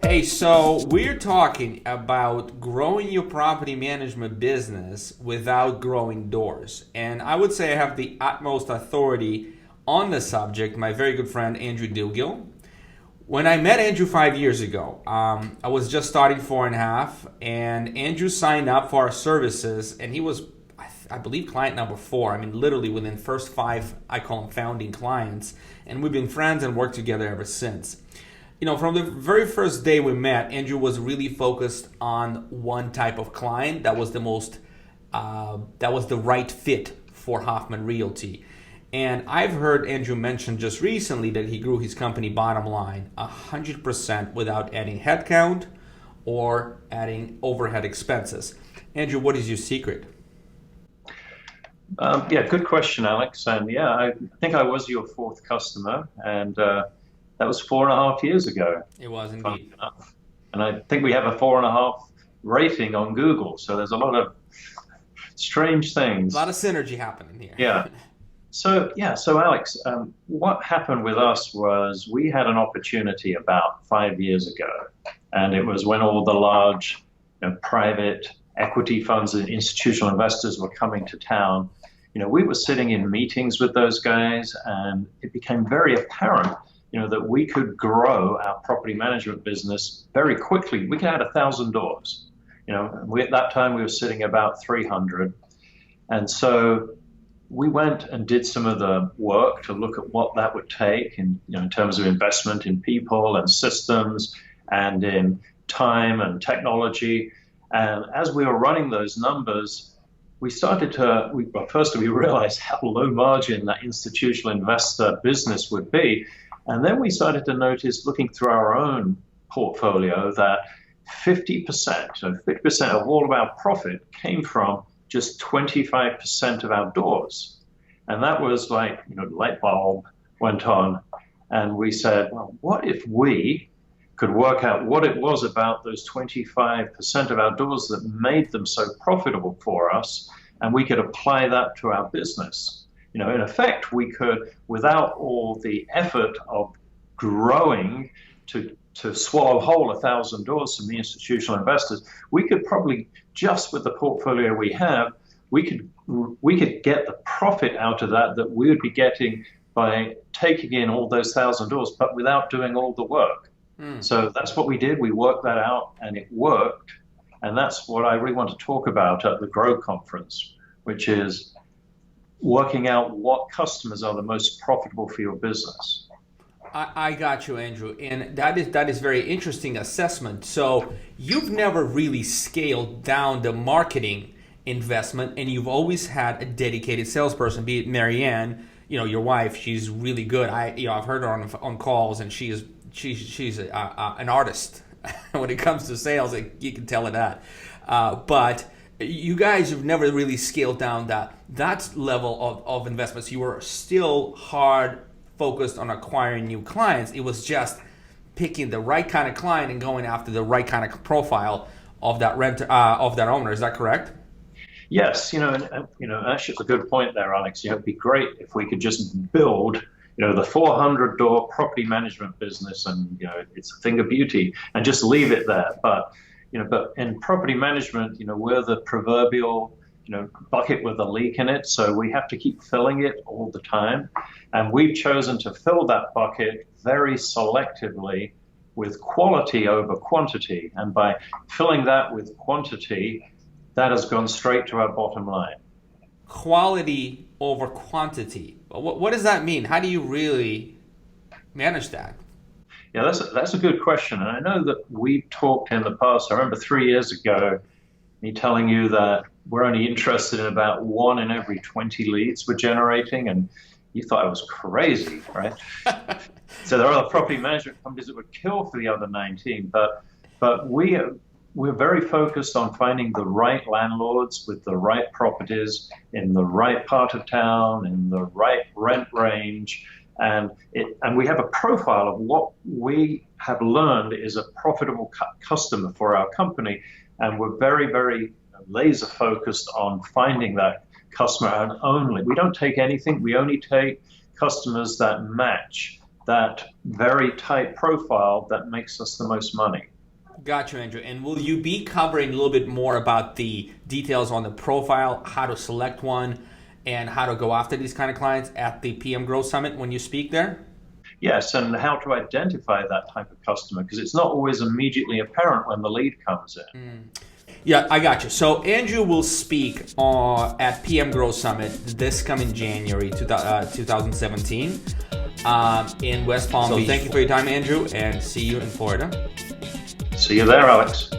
Hey, so we're talking about growing your property management business without growing doors. And I would say I have the utmost authority on the subject, my very good friend Andrew Dougill. When I met Andrew 5 years ago, I was just starting Fourandhalf, and Andrew signed up for our services, and he was, I believe, client number 4. I mean, literally within the first 5, I call them founding clients, and we've been friends and worked together ever since. You know, from the very first day we met, Andrew was really focused on one type of client that was the right fit for Hoffman Realty. And I've heard Andrew mention just recently that he grew his company bottom line 100% without adding headcount or adding overhead expenses. Andrew, what is your secret? Yeah, good question, Alex. And yeah, I think I was your 4th customer, and that was 4.5 years ago. It was indeed. And I think we have a 4.5 rating on Google. So there's a lot of strange things. A lot of synergy happening here. Yeah. So Alex, what happened with us was we had an opportunity about 5 years ago, and it was when all the large private equity funds and institutional investors were coming to town. We were sitting in meetings with those guys, and it became very apparent that we could grow our property management business very quickly. We could add 1,000 doors. At that time we were sitting about 300. And so we went and did some of the work to look at what that would take in terms of investment in people and systems and in time and technology. And as we were running those numbers, we started to, first we realized how low margin that institutional investor business would be. And then we started to notice, looking through our own portfolio, that 50% of all of our profit came from just 25% of our doors. And that was like, light bulb went on. And we said, well, what if we could work out what it was about those 25% of our doors that made them so profitable for us, and we could apply that to our business? In effect, we could, without all the effort of growing to swallow whole 1,000 doors from the institutional investors, we could probably, just with the portfolio we have, we could get the profit out of that we would be getting by taking in all those 1,000 doors, but without doing all the work. So that's what we did. We worked that out, and it worked. And that's what I really want to talk about at the Grow Conference, which is working out what customers are the most profitable for your business. I got you, Andrew, and that is very interesting assessment. So you've never really scaled down the marketing investment, and you've always had a dedicated salesperson, be it Marianne, your wife. She's really good. I've heard her on calls, and she's an artist when it comes to sales. You can tell her that. But you guys have never really scaled down that level of investments. You were still hard focused on acquiring new clients. It was just picking the right kind of client and going after the right kind of profile of that of that owner. Is that correct? Yes, actually it's a good point there, Alex. It'd be great if we could just build, the 400-door property management business, and it's a thing of beauty, and just leave it there. But in property management, we're the proverbial bucket with a leak in it, so we have to keep filling it all the time. And we've chosen to fill that bucket very selectively with quality over quantity. And by filling that with quantity, that has gone straight to our bottom line. Quality over quantity. What does that mean? How do you really manage that? Yeah, that's a good question. And I know that we've talked in the past. I remember 3 years ago, me telling you that we're only interested in about 1 in every 20 leads we're generating, and you thought I was crazy, right? So there are other property management companies that would kill for the other 19, but we're very focused on finding the right landlords with the right properties in the right part of town, in the right rent range, and we have a profile of what we have learned is a profitable customer for our company, and we're very, very laser focused on finding that customer. And only, we don't take anything, we only take customers that match that very tight profile that makes us the most money. Got you, Andrew. And will you be covering a little bit more about the details on the profile, how to select one, and how to go after these kind of clients at the PM Growth Summit when you speak there? Yes, and how to identify that type of customer, because it's not always immediately apparent when the lead comes in. Yeah, I got you. So Andrew will speak at PM Growth Summit this coming January 2017 in West Palm Beach. So thank you for your time, Andrew, and see you in Florida. See you there, Alex.